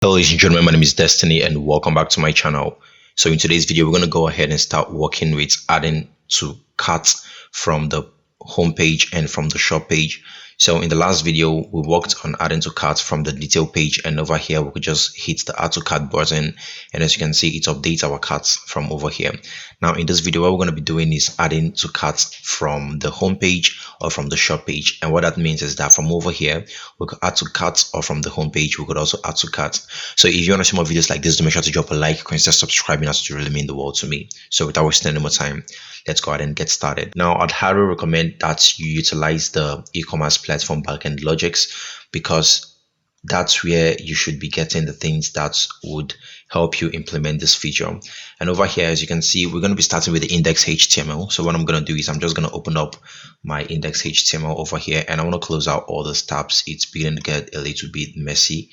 Hello ladies and gentlemen, my name is Destiny and welcome back to my channel. So in today's video, we're going to go ahead and start working with adding to carts from the home page and from the shop page. So in the last video, we worked on adding to carts from the detail page, and over here we could just hit the add to cart button, and as you can see, it updates our carts from over here. Now in this video, what we're going to be doing is adding to carts from the home page or from the shop page, and what that means is that from over here we could add to carts, or from the home page we could also add to carts. So if you want to see more videos like this, do make sure to drop a like, consider subscribing, as to really mean the world to me. So without wasting any more time, let's go ahead and get started. Now I'd highly recommend that you utilize the e-commerce platform backend logics, because that's where you should be getting the things that would help you implement this feature. And over here, as you can see, we're going to be starting with the index HTML. So what I'm going to do is I'm just going to open up my index HTML over here, and I want to close out all the tabs. It's beginning to get a little bit messy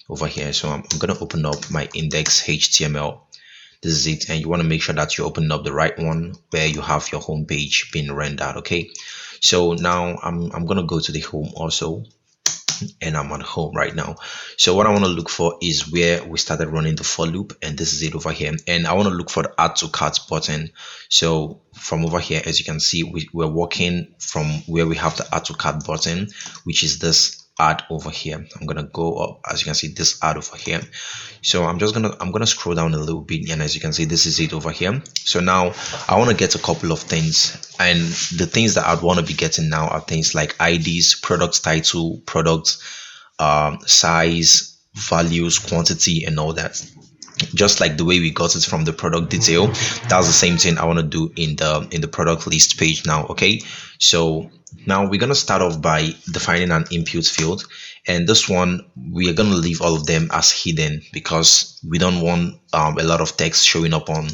over here. So I'm going to open up my index HTML. This is it, and you want to make sure that you open up the right one where you have your home page being rendered. Okay, so now I'm going to go to the home also, and I'm on home right now. So what I want to look for is where we started running the for loop, and this is it over here, and I want to look for the add to cart button. So from over here, as you can see, we're working from where we have the add to cart button, which is this add over here. I'm gonna go up, as you can see, this add over here. So I'm gonna scroll down a little bit, and as you can see, this is it over here. So now I want to get a couple of things, and the things that I'd want to be getting now are things like IDs, product title, product size, values, quantity, and all that. Just like the way we got it from the product detail, that's the same thing I want to do in the product list page now. Okay, so now we're going to start off by defining an input field, and this one we are going to leave all of them as hidden, because we don't want a lot of text showing up on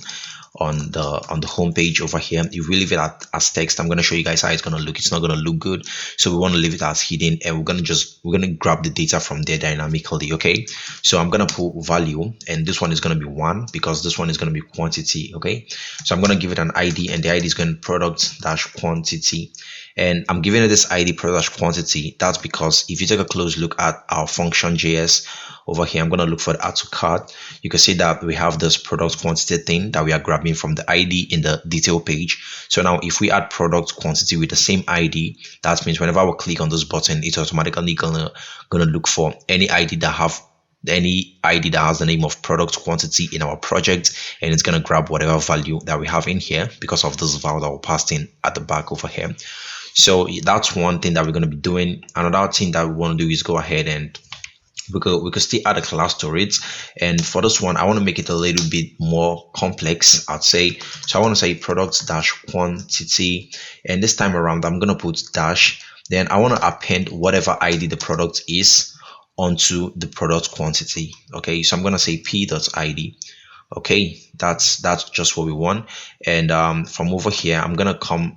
the home page over here. If we leave it as text, I'm going to show you guys how it's going to look. It's not going to look good, so we want to leave it as hidden, and we're going to grab the data from there dynamically. Okay, so I'm going to put value, and this one is going to be 1 because this one is going to be quantity. Okay, so I'm going to give it an ID, and the ID is going to be product dash quantity, and I'm giving it this ID product quantity. That's because if you take a close look at our function JS over here, I'm going to look for the add to cart. You can see that we have this product quantity thing that we are grabbing from the ID in the detail page. So now if we add product quantity with the same ID, that means whenever we click on this button, it's automatically gonna look for any ID that has the name of product quantity in our project, and it's going to grab whatever value that we have in here because of this value that we're passing at the back over here. So that's one thing that we're going to be doing. Another thing that we want to do is go ahead and we could still add a class to it, and for this one I want to make it a little bit more complex, I'd say. So I want to say product dash quantity, and this time around I'm going to put dash, then I want to append whatever ID the product is onto the product quantity. Okay, so I'm going to say p.id. Okay, that's just what we want. And from over here I'm going to come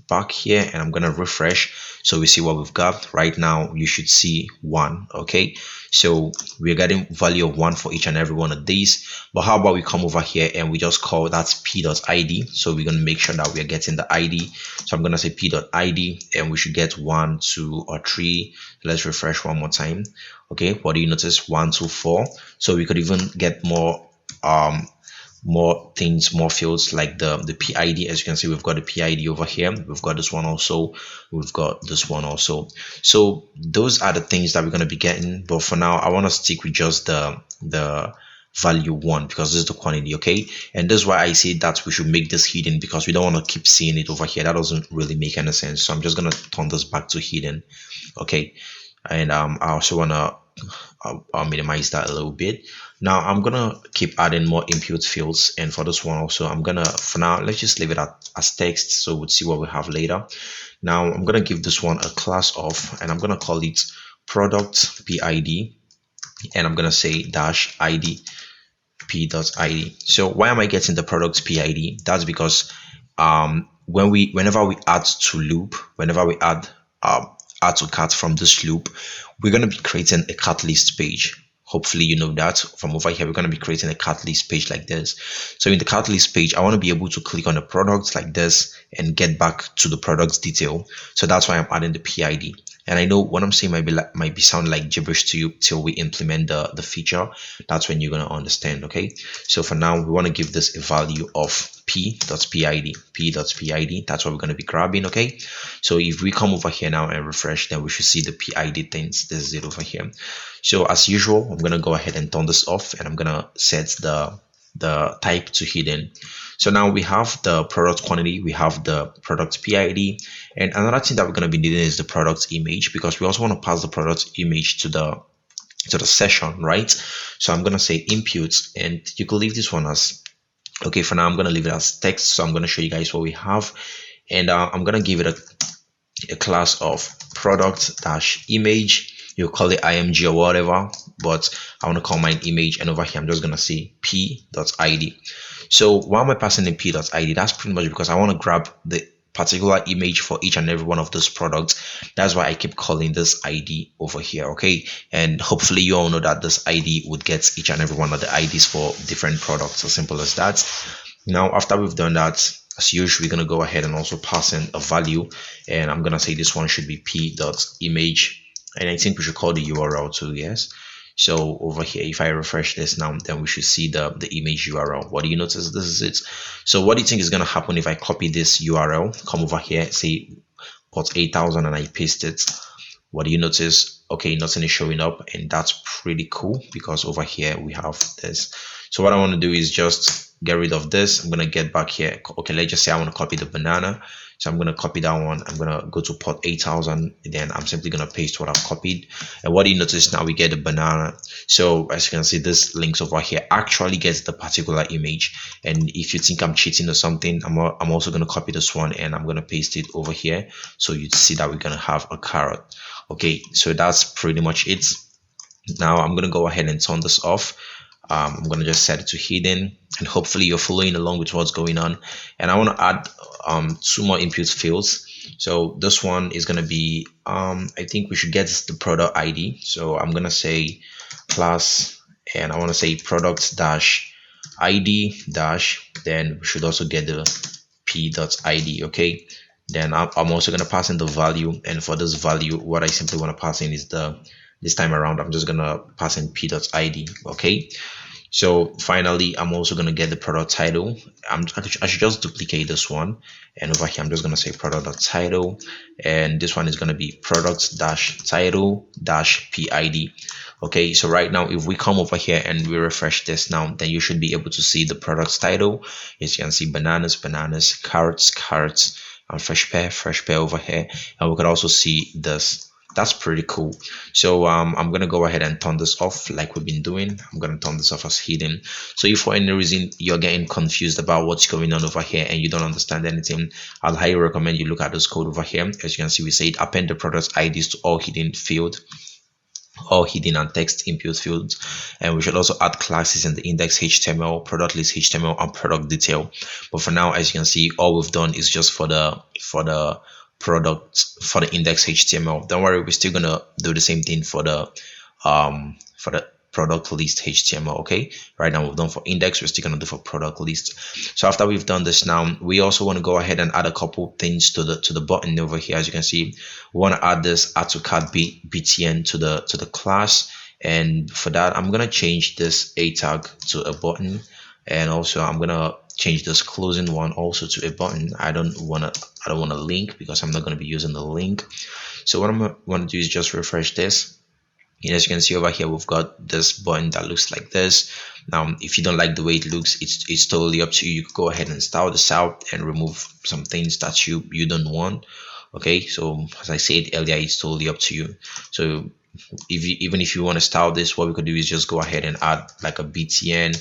back here, and I'm going to refresh, so we see what we've got. Right now you should see 1. Okay, so we're getting value of 1 for each and every one of these. But how about we come over here and we just call that p.id, so we're going to make sure that we are getting the ID. So I'm going to say p.id, and we should get 1, 2, or 3. Let's refresh one more time. Okay, what do you notice? 1, 2, 4. So we could even get more things, more fields like the PID. As you can see, we've got the PID over here, we've got this one also, we've got this one also. So those are the things that we're going to be getting, but for now I want to stick with just the value 1 because this is the quantity. Okay, and this is why I say that we should make this hidden, because we don't want to keep seeing it over here. That doesn't really make any sense. So I'm just going to turn this back to hidden. Okay, and I also want to I'll minimize that a little bit. Now I'm gonna keep adding more input fields, and for this one also I'm gonna, for now, let's just leave it as text, so we'll see what we have later. Now I'm gonna give this one a class of, and I'm gonna call it product PID, and I'm gonna say dash ID p.id. So why am I getting the product PID? That's because whenever we add to loop, whenever we add to cart from this loop, we're going to be creating a cart list page. Hopefully you know that. From over here, we're going to be creating a cart list page like this. So in the cart list page, I want to be able to click on the products like this and get back to the products detail. So that's why I'm adding the PID. And I know what I'm saying might be sound like gibberish to you till we implement the feature. That's when you're going to understand. Okay, so for now, we want to give this a value of p.pid. That's what we're going to be grabbing. Okay, so if we come over here now and refresh, then we should see the PID things. This is it over here. So as usual, I'm going to go ahead and turn this off, and I'm going to set the type to hidden. So now we have the product quantity, we have the product PID, and another thing that we're going to be needing is the product image, because we also want to pass the product image to the session, right? So I'm going to say input, and you can leave this one as, okay, for now I'm going to leave it as text. So I'm going to show you guys what we have, and I'm going to give it a class of product dash image. You call it img or whatever, but I want to call mine image, and over here I'm just going to say p.id. So why am I passing in p.id? That's pretty much because I want to grab the particular image for each and every one of those products. That's why I keep calling this ID over here. Okay, and hopefully you all know that this ID would get each and every one of the IDs for different products. As simple as that. Now after we've done that, as usual, we're going to go ahead and also pass in a value, and I'm going to say this one should be p.image, and I think we should call the URL too. Yes. So over here, if I refresh this now, then we should see the image URL. What do you notice? This is it. So what do you think is going to happen if I copy this URL, come over here, say port 8000, and I paste it? What do you notice? Okay, nothing is showing up, and that's pretty cool because over here we have this. So what I want to do is just get rid of this. I'm going to get back here. Okay, let's just say I want to copy the banana. So I'm going to copy that one. I'm going to go to port 8000. And then I'm simply going to paste what I've copied. And what do you notice now? We get the banana. So as you can see, this links over here actually gets the particular image. And if you think I'm cheating or something, I'm also going to copy this one and I'm going to paste it over here. So you see that we're going to have a carrot. Okay, so that's pretty much it. Now I'm going to go ahead and turn this off. I'm going to just set it to hidden, and hopefully you're following along with what's going on. And I want to add two more input fields. So this one is going to be I think we should get the product ID. So I'm going to say class, and I want to say product dash ID dash, then we should also get the p.id. Okay, then I'm also going to pass in the value, and for this value, what I simply want to pass in is this time around I'm just gonna pass in p.id. Okay, so finally I'm also gonna get the product title. I should just duplicate this one, and over here I'm just gonna say product.title, and this one is gonna be product-title-pid. Okay, so right now if we come over here and we refresh this now, then you should be able to see the product's title. As you can see, bananas, carrots, and fresh pear over here, and we could also see this. That's pretty cool. So I'm gonna go ahead and turn this off like we've been doing. I'm gonna turn this off as hidden. So if for any reason you're getting confused about what's going on over here and you don't understand anything, I'll highly recommend you look at this code over here. As you can see, we say it append the product IDs to all hidden and text input fields, and we should also add classes in the index HTML, product list HTML, and product detail. But for now, as you can see, all we've done is just for the index HTML. Don't worry, we're still gonna do the same thing for the product list HTML. Okay, right now we've done for index, we're still gonna do for product list. So after we've done this now, we also want to go ahead and add a couple things to the button over here. As you can see, we want to add this add to cart btn to the class, and for that I'm gonna change this a tag to a button, and also I'm gonna change this closing one also to a button. I don't want a link because I'm not going to be using the link. So what I'm going to do is just refresh this. And as you can see over here, we've got this button that looks like this. Now, if you don't like the way it looks, it's totally up to you. You can go ahead and style this out and remove some things that you don't want. Okay, so as I said earlier, it's totally up to you. So even if you want to style this, what we could do is just go ahead and add like a btn,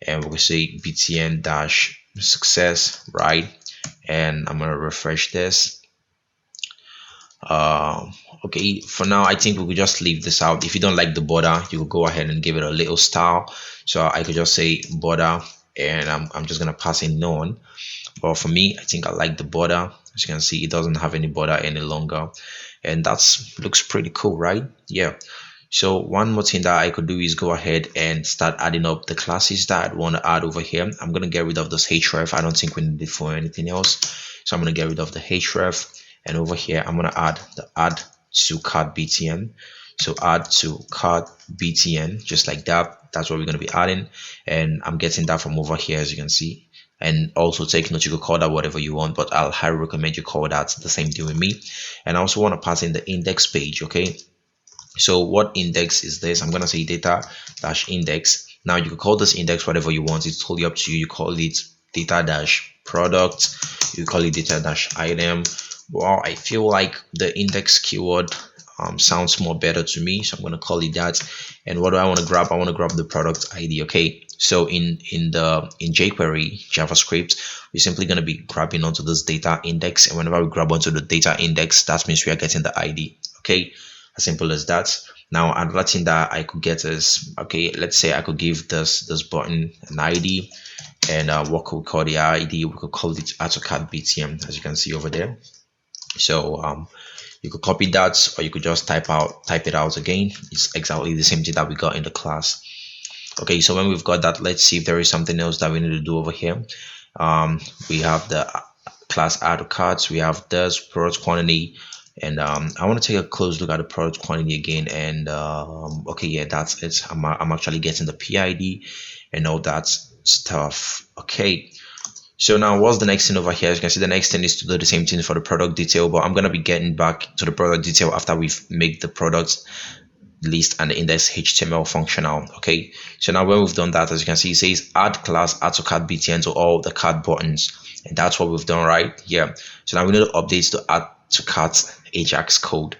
and we'll say btn dash success, right? And I'm gonna refresh this. Okay, for now I think we could just leave this out. If you don't like the border, you could go ahead and give it a little style. So I could just say border, and I'm just gonna pass in none. But for me, I think I like the border. As you can see, it doesn't have any border any longer, and that's looks pretty cool, right? Yeah. So one more thing that I could do is go ahead and start adding up the classes that I want to add over here. I'm going to get rid of this href. I don't think we need it for anything else. So I'm going to get rid of the href, and over here I'm going to add the add to cart btn. So add to cart btn, just like that. That's what we're going to be adding, and I'm getting that from over here, as you can see. And also take note, you could call that whatever you want, but I'll highly recommend you call that the same thing with me. And I also want to pass in the index page. Okay, so what index is this? I'm going to say data dash index. Now you could call this index whatever you want. It's totally up to you. You call it data dash product, you call it data dash item. Well, I feel like the index keyword sounds more better to me, so I'm going to call it that. And what do I want to grab? I want to grab the product ID. Okay, so in jQuery JavaScript, we're simply going to be grabbing onto this data index, and whenever we grab onto the data index, that means we are getting the ID. Okay, as simple as that. Now another thing that I could get is, okay, let's say I could give this button an ID, and what could we call the ID? We could call it AutoCAD BTM, as you can see over there. So you could copy that, or you could just type it out again. It's exactly the same thing that we got in the class. Okay, so when we've got that, let's see if there is something else that we need to do over here. We have the class add cards, we have this product quantity, and I want to take a close look at the product quantity again. And okay, yeah, that's it. I'm actually getting the PID and all that stuff. Okay, so now what's the next thing over here? As you can see, the next thing is to do the same thing for the product detail, but I'm going to be getting back to the product detail after we've made the products list and the index HTML functional. Okay, so now when we've done that, as you can see, it says add class add to cart btn to all the cart buttons, and that's what we've done right here. So now we need to update to add to cart Ajax code.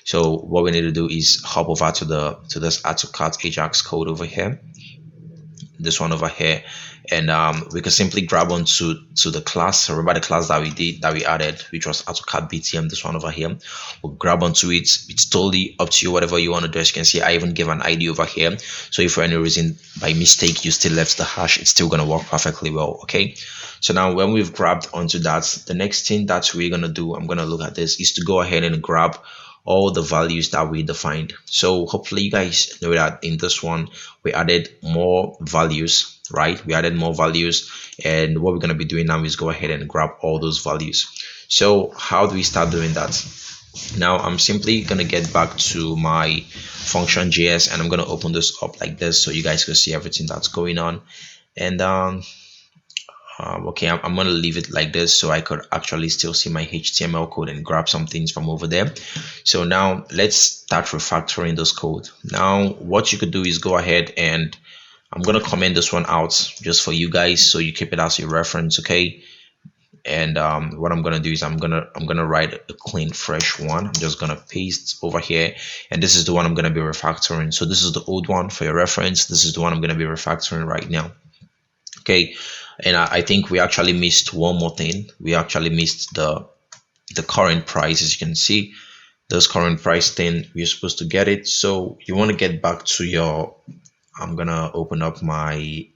So what we need to do is hop over to this add to cart Ajax code over here, this one over here, and we can simply grab onto the class. Remember the class that we added, which was AutoCAD BTM, this one over here. We'll grab onto it. It's totally up to you, whatever you want to do. As you can see, I even give an ID over here, so if for any reason by mistake you still left the hash, it's still going to work perfectly well. Okay, so now when we've grabbed onto that, the next thing that we're going to do, I'm going to look at this, is to go ahead and grab all the values that we defined. So hopefully you guys know that in this one we added more values, right? We added more values, and what we're going to be doing now is go ahead and grab all those values. So how do we start doing that? Now I'm simply going to get back to my function.js, and I'm going to open this up like this so you guys can see everything that's going on. And okay, I'm going to leave it like this so I could actually still see my HTML code and grab some things from over there. So now let's start refactoring this code. Now what you could do is go ahead, and I'm going to comment this one out just for you guys so you keep it as a reference. Okay, and what I'm going to do is I'm going to write a clean fresh one. I'm just going to paste over here, and this is the one I'm going to be refactoring. So this is the old one for your reference. This is the one I'm going to be refactoring right now. Okay, and I think we actually missed one more thing. We actually missed the current price. As you can see, this current price thing, we're supposed to get it. So you want to get back to your, I'm gonna open up my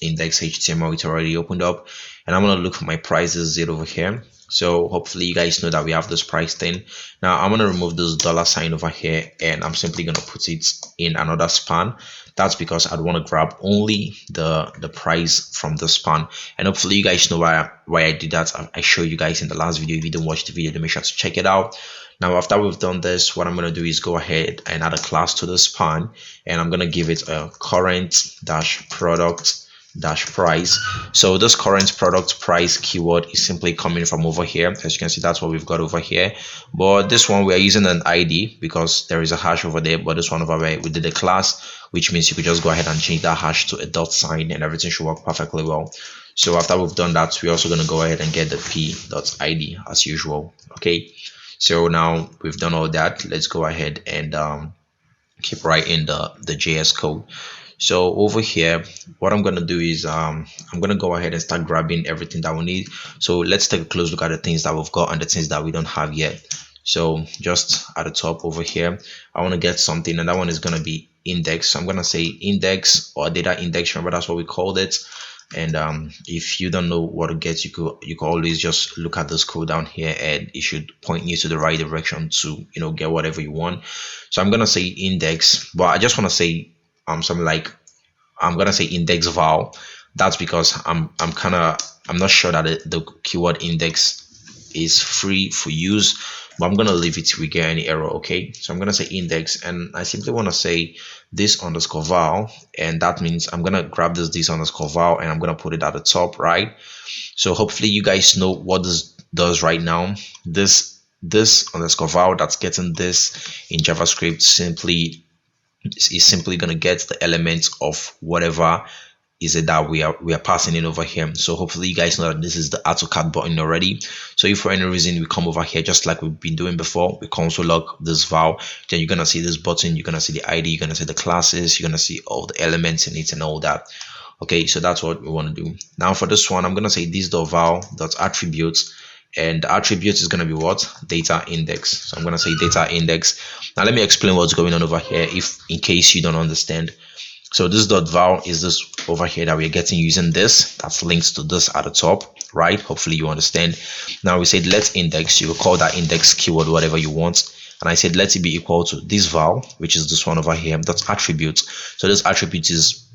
index HTML. It's already opened up, and I'm gonna look for my prices over here. So hopefully you guys know that we have this price thing. Now I'm gonna remove this $sign over here, and I'm simply gonna put it in another span. That's because I'd want to grab only the price from the span, and hopefully you guys know why I did that. I showed you guys in the last video. If you didn't watch the video, then make sure to check it out. Now after we've done this, what I'm going to do is go ahead and add a class to the span, and I'm going to give it a current dash product dash price. So this current product price keyword is simply coming from over here. As you can see, that's what we've got over here. But this one we are using an ID because there is a hash over there. But this one over there we did a class, which means you could just go ahead and change that hash to a $sign, and everything should work perfectly well. So after we've done that, we're also going to go ahead and get the p.id as usual. Okay, so now we've done all that. Let's go ahead and keep writing the JS code. So over here, what I'm going to do is I'm going to go ahead and start grabbing everything that we need. So let's take a close look at the things that we've got and the things that we don't have yet. So just at the top over here, I want to get something, and that one is going to be index. So I'm going to say index or data index. Remember, that's what we called it. And if you don't know what to get, you could always just look at this code down here, and it should point you to the right direction to get whatever you want. So I'm gonna say index, but I just want to say something like, I'm gonna say index val. That's because I'm not sure that the keyword index is free for use, but I'm gonna leave it till we get any error. Okay, so I'm gonna say index, and I simply want to say this underscore val, and that means I'm gonna grab this underscore val, and I'm gonna put it at the top, right? So hopefully you guys know what this does right now. This underscore val that's getting this in JavaScript is simply going to get the elements of whatever is it that we are passing in over here. So hopefully you guys know that this is the add to cart button already. So if for any reason we come over here, just like we've been doing before, we console log this val, then you're gonna see this button, you're gonna see the ID, you're gonna see the classes, you're gonna see all the elements in it and all that. Okay, so that's what we want to do. Now for this one, I'm gonna say this.val.attributes, and the attribute is going to be what? Data index. So I'm going to say data index. Now let me explain what's going on over here, if in case you don't understand. So this .val is this over here that we're getting using this, that's links to this at the top, right? Hopefully you understand. Now we said let's index, you will call that index keyword whatever you want, and I said let it be equal to this val, which is this one over here, that's attributes. So this attribute is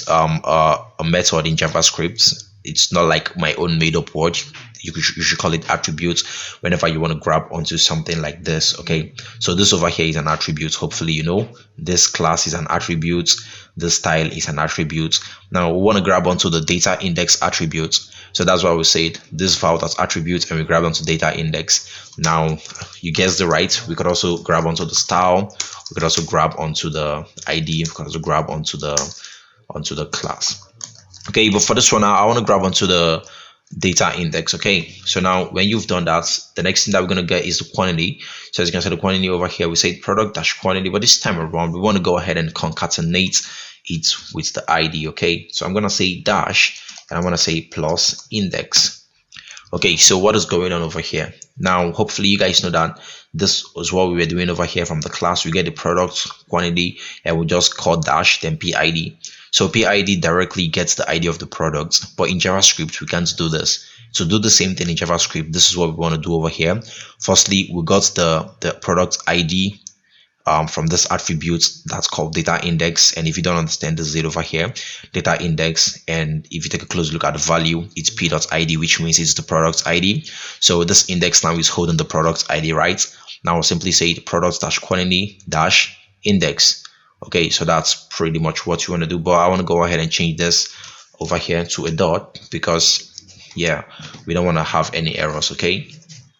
a method in JavaScript. It's not like my own made up word. You should call it attributes whenever you want to grab onto something like this. Okay, so this over here is an attribute. Hopefully you know this class is an attribute, this style is an attribute. Now we want to grab onto the data index attribute, so that's why we said this val that's attribute, and we grab onto data index. Now you guessed it right, we could also grab onto the style, we could also grab onto the ID, we could also grab onto the class. Okay, but for this one now, I want to grab onto the data index. Okay, so now when you've done that, the next thing that we're going to get is the quantity. So as you can see, the quantity over here, we say product dash quantity, but this time around we want to go ahead and concatenate it with the ID. Okay, so I'm going to say dash, and I'm going to say plus index. Okay, so what is going on over here? Now hopefully you guys know that this is what we were doing over here. From the class we get the product quantity, and we just call dash then PID. So PID directly gets the ID of the product, but in JavaScript we can't do this. To do the same thing in JavaScript, this is what we want to do over here. Firstly, we got the product ID from this attribute that's called data index, and if you don't understand, this is it over here, data index. And if you take a close look at the value, it's p.id, which means it's the product ID. So this index now is holding the product ID, right? Now I'll simply say the product dash quantity dash index. Okay, so that's pretty much what you want to do, but I want to go ahead and change this over here to a dot, because yeah, we don't want to have any errors. Okay,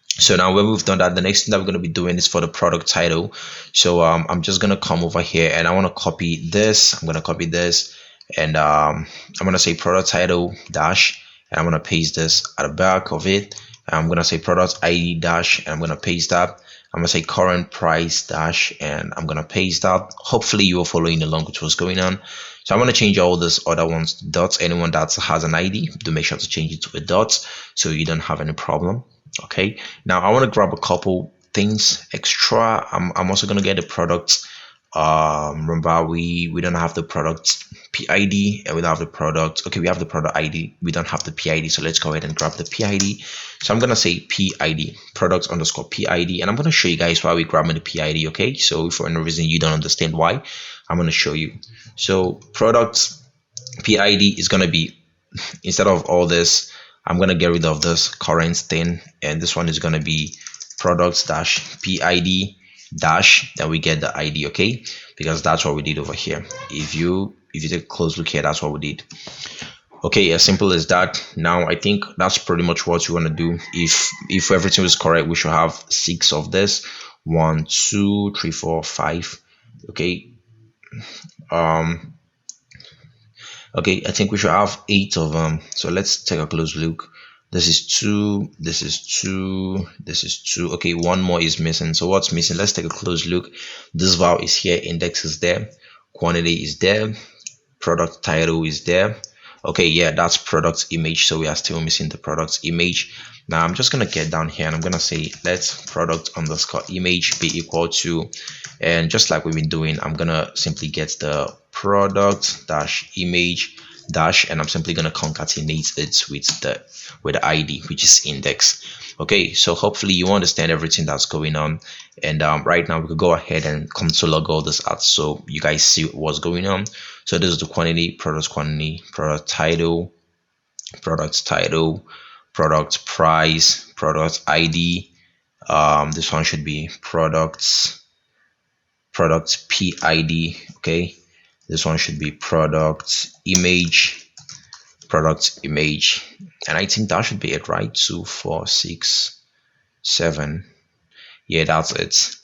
so now when we've done that, the next thing that we're going to be doing is for the product title. So I'm just going to come over here, and I want to copy this. I'm going to copy this, and I'm going to say product title dash, and I'm going to paste this at the back of it. I'm going to say product ID dash, and I'm going to paste that. I'm gonna say current price dash, and I'm gonna paste that. Hopefully you are following along with what's going on. So I'm gonna change all this other ones to dots. Anyone that has an ID, do make sure to change it to a dot so you don't have any problem. Okay, now I want to grab a couple things extra. I'm also gonna get the products. Remember we don't have the product PID, and we don't have the product. Okay, we have the product ID, we don't have the PID. So let's go ahead and grab the PID. So I'm gonna say PID, product underscore PID, and I'm gonna show you guys why we're grabbing the PID. Okay, so if for any reason you don't understand why, I'm gonna show you. So product PID is gonna be, instead of all this, I'm gonna get rid of this current thing, and this one is gonna be products dash PID dash, then we get the ID. Okay, because that's what we did over here. If you take a close look here, that's what we did. Okay, as simple as that. Now I think that's pretty much what you want to do. If everything is correct, we should have 6 of this. 1 2 3 4 5. Okay, okay, I think we should have 8 of them. So let's take a close look. This is 2, this is 2, this is 2. Okay, one more is missing. So what's missing? Let's take a close look. This val is here, index is there, quantity is there, product title is there. Okay, yeah, that's product image, so we are still missing the product image. Now I'm just gonna get down here, and I'm gonna say let product underscore image be equal to, and just like we've been doing, I'm gonna simply get the product dash image dash, and I'm simply going to concatenate it with the ID, which is index. Okay, so hopefully you understand everything that's going on. And right now we could go ahead and console log all this out so you guys see what's going on. So this is the quantity, product title, product price, product ID. This one should be product PID. Okay, this one should be product image, and I think that should be it, right? 2, 4, 6, 7. Yeah, that's it.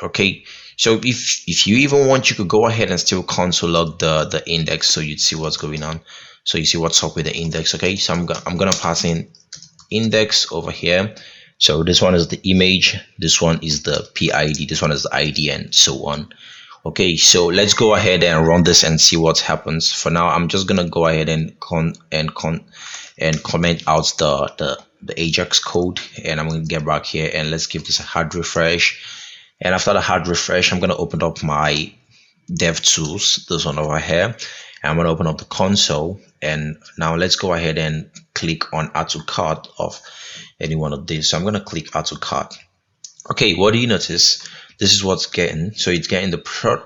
Okay, so if you even want, you could go ahead and still console log the index so you'd see what's going on, so you see what's up with the index. Okay, so I'm gonna pass in index over here. So this one is the image, this one is the PID, this one is the ID, and so on. Okay, so let's go ahead and run this and see what happens. For now, I'm just gonna go ahead and comment out the Ajax code, and I'm gonna get back here and let's give this a hard refresh. And after the hard refresh, I'm gonna open up my dev tools, this one over here, and I'm gonna open up the console. And now let's go ahead and click on add to cart of any one of these. So I'm gonna click add to cart. Okay, what do you notice? This is what's getting. So it's getting the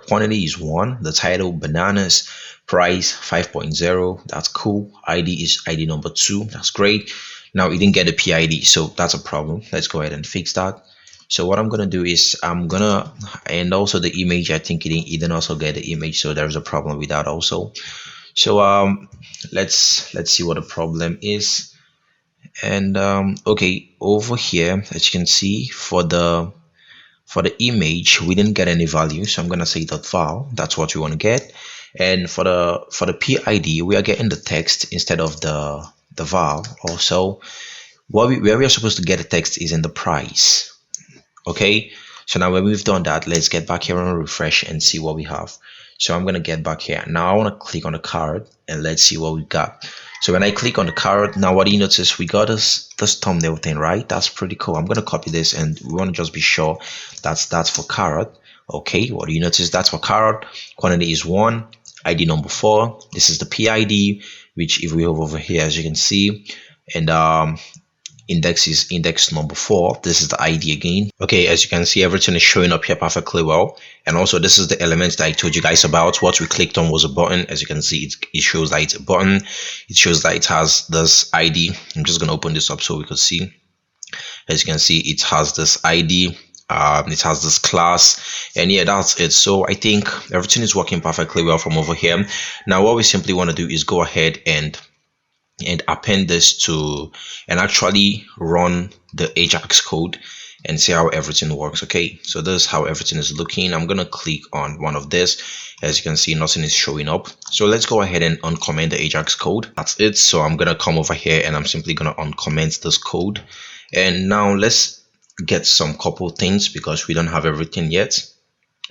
quantity is 1, the title bananas, price 5.0. That's cool. ID is ID number 2. That's great. Now it didn't get a PID, so that's a problem. Let's go ahead and fix that. So what I'm gonna do is and also the image, I think it didn't also get the image, so there's a problem with that also. So let's see what the problem is. And okay, over here, as you can see, for the image we didn't get any value, so I'm gonna say .val. That's what we want to get. And for the PID, we are getting the text instead of the val. Also, where we are supposed to get the text is in the price. Okay, so now when we've done that, let's get back here and refresh and see what we have. So I'm gonna get back here. Now I want to click on the card and let's see what we got. So when I click on the card, now what do you notice? We got this thumbnail thing, right? That's pretty cool. I'm gonna copy this, and we want to just be sure that's for card. Okay, what do you notice? That's for card. Quantity is 1, ID number 4. This is the PID, which if we have over here, as you can see, and index is index number 4. This is the ID again. Okay, as you can see, everything is showing up here perfectly well. And also, this is the elements that I told you guys about. What we clicked on was a button. As you can see, it shows that it's a button. It shows that it has this ID. I'm just gonna open this up so we could see. As you can see, it has this ID. It has this class, and yeah, that's it. So I think everything is working perfectly well from over here. Now what we simply want to do is go ahead and append this to and actually run the Ajax code and see how everything works. Okay, so this is how everything is looking. I'm gonna click on one of this. As you can see, nothing is showing up. So let's go ahead and uncomment the Ajax code. That's it. So I'm gonna come over here and I'm simply gonna uncomment this code. And now let's get some couple things because we don't have everything yet.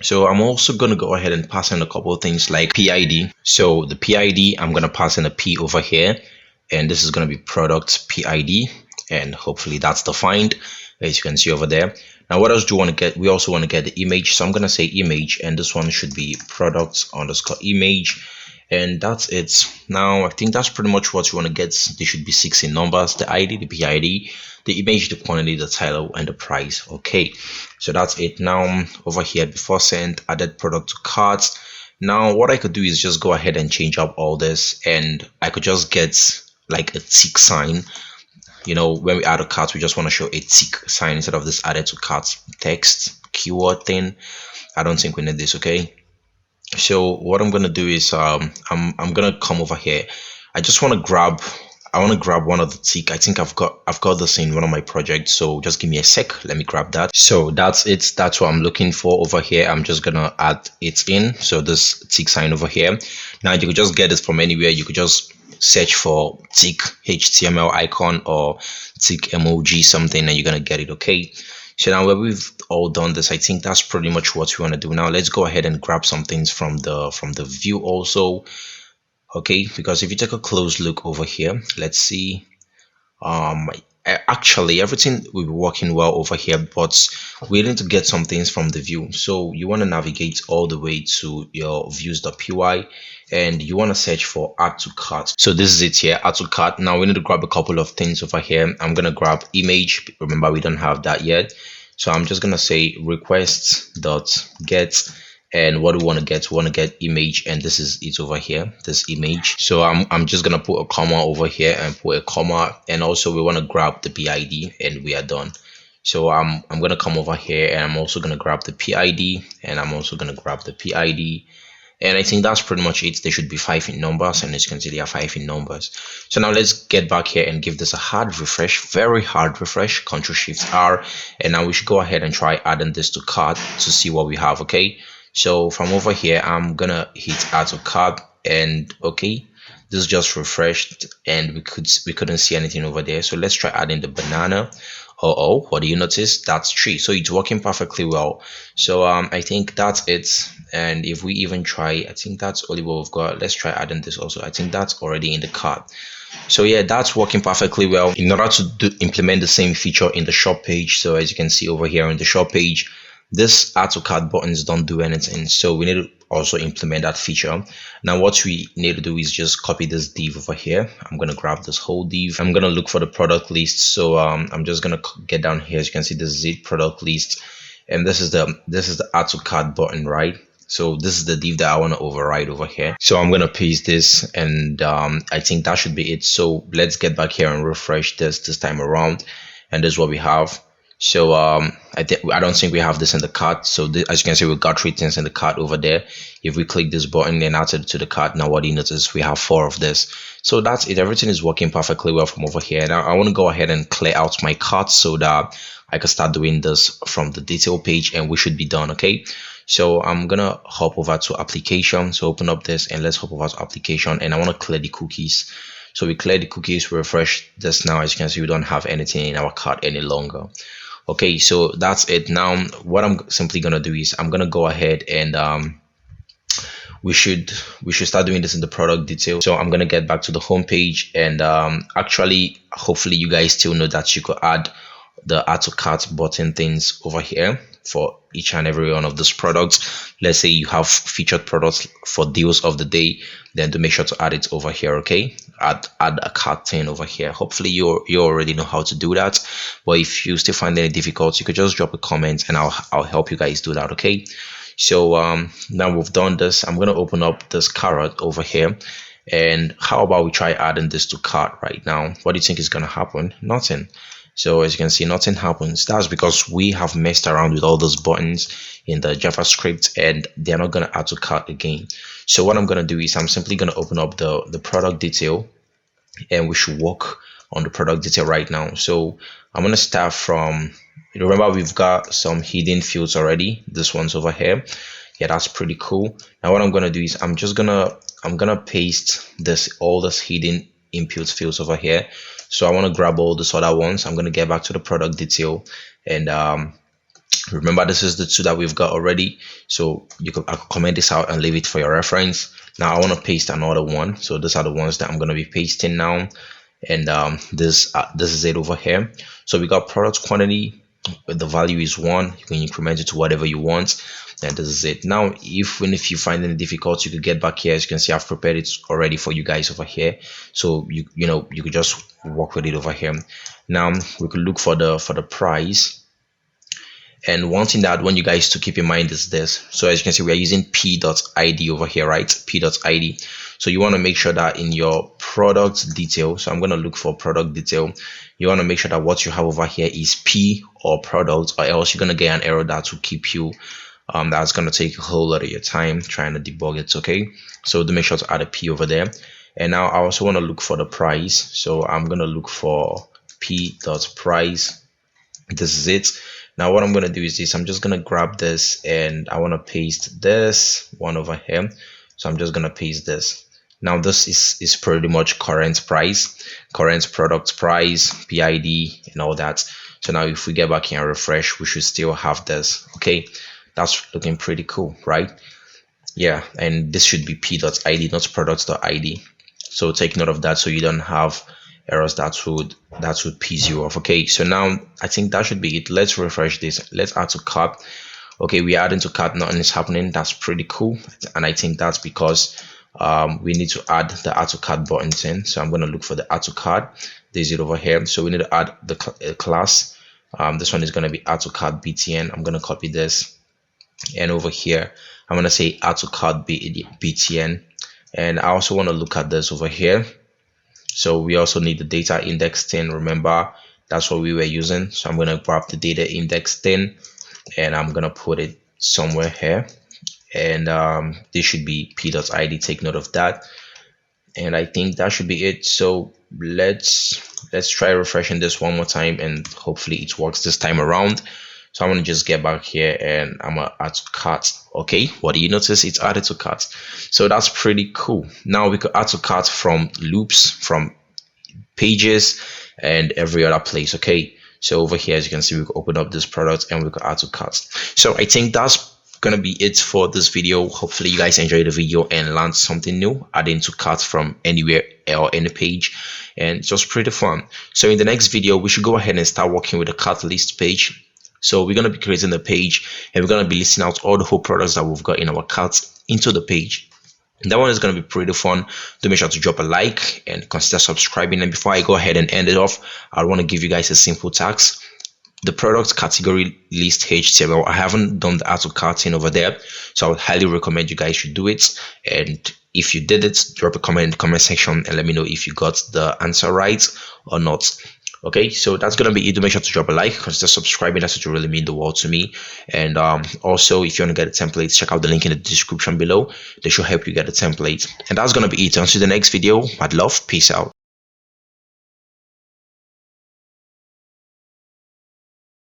So I'm also going to go ahead and pass in a couple of things like PID. So the PID, I'm going to pass in a P over here, and this is going to be product PID, and hopefully that's defined, as you can see over there. Now what else do you want to get? We also want to get the image, so I'm going to say image, and this one should be product underscore image, and that's it. Now I think that's pretty much what you want to get. There should be 6 in numbers: the ID, the PID, the image, the quantity, the title, and the price. Okay, so that's it. Now over here, before send, added product to cart. Now what I could do is just go ahead and change up all this, and I could just get like a tick sign. You know, when we add a cart, we just want to show a tick sign instead of this added to cart text keyword thing. I don't think we need this. Okay, so what I'm gonna do is I'm gonna come over here. I want to grab one of the tick. I think I've got this in one of my projects, so just give me a sec. Let me grab that. So that's it. That's what I'm looking for over here. I'm just gonna add it in. So this tick sign over here. Now you could just get this from anywhere. You could just search for tick HTML icon or tick emoji something, and you're gonna get it. Okay, so now when we've all done this, I think that's pretty much what we want to do. Now let's go ahead and grab some things from the view also. Okay, because if you take a close look over here, let's see, actually everything will be working well over here, but we need to get some things from the view. So you want to navigate all the way to your views.py, and you want to search for add to cart. So this is it here, add to cart. Now we need to grab a couple of things over here. I'm gonna grab image. Remember, we don't have that yet, so I'm just gonna say request dot get, and what we want to get, we want to get image, and this is it over here, this image. So I'm just gonna put a comma over here and put a comma, and also we want to grab the PID, and we are done. So I'm gonna come over here, and I'm also gonna grab the PID, and I'm also gonna grab the PID, and I think that's pretty much it. There should be 5 in numbers, and as you can see, there are 5 in numbers. So now let's get back here and give this a hard refresh, very hard refresh, Ctrl Shift R, and now we should go ahead and try adding this to cart to see what we have. Okay, so from over here, I'm gonna hit add to cart, and okay, this just refreshed, and we couldn't see anything over there. So let's try adding the banana. Oh, what do you notice? That's 3. So it's working perfectly well. So I think that's it. And if we even try, I think that's only what we've got. Let's try adding this also. I think that's already in the cart. So yeah, that's working perfectly well. In order to implement the same feature in the shop page, so as you can see over here in the shop page, this add to cart buttons don't do anything, so we need to also implement that feature. Now what we need to do is just copy this div over here. I'm going to grab this whole div. I'm going to look for the product list, so I'm just going to get down here. As you can see, this is it, product list, and this is the add to cart button, right? So this is the div that I want to override over here. So I'm going to paste this, and I think that should be it. So let's get back here and refresh this time around, and this is what we have. So I don't think we have this in the cart. So as you can see, we got 3 things in the cart over there. If we click this button and add it to the cart, now what do you notice? We have 4 of this. So that's it. Everything is working perfectly well from over here. Now I want to go ahead and clear out my cart so that I can start doing this from the detail page, and we should be done. Okay, so I'm gonna hop over to application. So open up this, and let's hop over to application, and I want to clear the cookies. So we clear the cookies, we refresh this. Now as you can see, we don't have anything in our cart any longer. Okay, so that's it. Now what I'm simply gonna do is I'm gonna go ahead and we should start doing this in the product detail. So I'm gonna get back to the home page, and actually hopefully you guys still know that you could add the add to cart button things over here for each and every one of those products. Let's say you have featured products for deals of the day, then to make sure to add it over here. Okay, add a cart thing over here. Hopefully you already know how to do that, but if you still find any difficult, you could just drop a comment, and I'll help you guys do that. Okay, so now we've done this. I'm going to open up this carrot over here, and how about we try adding this to cart right now? What do you think is going to happen? Nothing. So as you can see, nothing happens. That's because we have messed around with all those buttons in the JavaScript, and they're not going to add to cart again. So what I'm going to do is I'm simply going to open up the product detail, and we should work on the product detail right now. So I'm going to start from, remember we've got some hidden fields already. This one's over here. Yeah, that's pretty cool. Now what I'm going to do is I'm going to paste all this hidden input fields over here. So I want to grab all these other ones. I'm going to get back to the product detail, and remember this is the 2 that we've got already. So I could comment this out and leave it for your reference. Now I want to paste another one. So these are the ones that I'm going to be pasting now, and this is it over here. So we got product quantity. The value is 1. You can increment it to whatever you want, and this is it. Now even if you find any difficulty, you could get back here. As you can see, I've prepared it already for you guys over here, so you could just work with it over here. Now we could look for the price, and one thing that I want you guys to keep in mind is this. So as you can see, we are using p.id over here, right? p.id. So you want to make sure that in your product detail, so I'm going to look for product detail, you want to make sure that what you have over here is p or product, or else you're going to get an error that will keep you that's going to take a whole lot of your time trying to debug it. Okay, so to make sure to add a p over there. And now I also want to look for the price, so I'm going to look for p.price. This is it. Now what I'm going to do is this. I'm just going to grab this, and I want to paste this one over here. So I'm just going to paste this. Now this is pretty much current price, current product price, PID, and all that. So now if we get back here and refresh, we should still have this. Okay, that's looking pretty cool, right? Yeah, and this should be p.id, not products.id. So take note of that, so you don't have errors that would piss you off. Okay, so now I think that should be it. Let's refresh this. Let's add to cart. Okay, we add into cart, nothing is happening. That's pretty cool, and I think that's because we need to add the add to cart buttons in. So I'm going to look for the add to cart. There's it over here. So we need to add the class. This one is going to be add to cart btn. I'm going to copy this, and over here I'm going to say add to cart btn. And I also want to look at this over here. So we also need the data index 10. Remember, that's what we were using. So I'm going to grab the data index 10 and I'm going to put it somewhere here. And this should be p.id. Take note of that. And I think that should be it. So let's try refreshing this one more time, and hopefully it works this time around. So I'm going to just get back here and I'm going to add to cart. Okay, what do you notice? It's added to cart. So that's pretty cool. Now we could add to cart from loops, from pages, and every other place. Okay, so over here, as you can see, we could open up this product and we could add to cart. So I think that's gonna be it for this video. Hopefully you guys enjoyed the video and learned something new, adding to cart from anywhere or any page, and it's just pretty fun. So in the next video, we should go ahead and start working with the cart list page. So we're going to be creating a page and we're going to be listing out all the whole products that we've got in our cart into the page. And that one is going to be pretty fun. Do make sure to drop a like and consider subscribing. And before I go ahead and end it off, I want to give you guys a simple task. The product category list HTML, I haven't done the add to cart thing over there, so I would highly recommend you guys should do it. And if you did it, drop a comment in the comment section and let me know if you got the answer right or not. Okay, so that's gonna be it. Do make sure to drop a like, consider subscribing. That's what really mean the world to me. And also, if you want to get the templates, check out the link in the description below. They should help you get the template. And that's gonna be it. Until the next video, I'd love. Peace out.